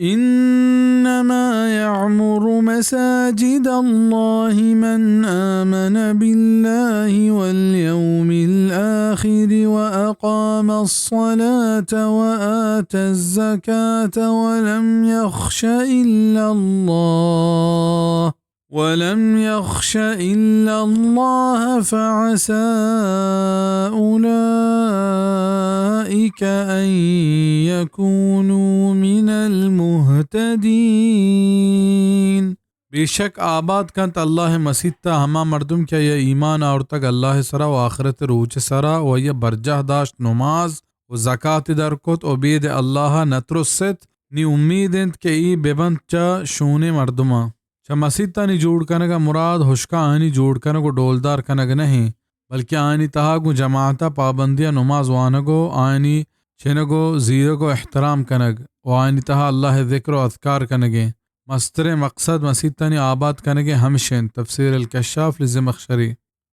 إنما يعمر مساجد الله من آمن بالله واليوم الآخر وأقام الصلاة وآتى الزكاة ولم يخش إلا الله فعسى أولئك أن يكونوا من المهتدين. बेशक आबाद कंत अल्लाह मसीता हमा मर्दुम क्या ये ईमान और तक अल्लाह सरा व आखिरत रूच सरा व ये बरजह दाश्त नमाज व ज़कात दरकत व बेद अल्लाह नतरुसत नी उम्मीदेंत के ई बेबंत चा शूने मर्दुमा चा मसीता नी जोड़ कनगा मुराद हुश्का आनी जोड़ कनगो डोलदार कनग नहीं बल्कि आनी तहागु जमाता पाबंदिया नमाज वानगो आनी छिनगो जीरगो एहतराम कनग व आनी तहा अल्लाह ज़िक्र व अज़कार कनगे मस्तर मकसद मसीतनी आबाद कनगे हमशन तफसीर अल-कश्शाफ लिज़मख़शरी।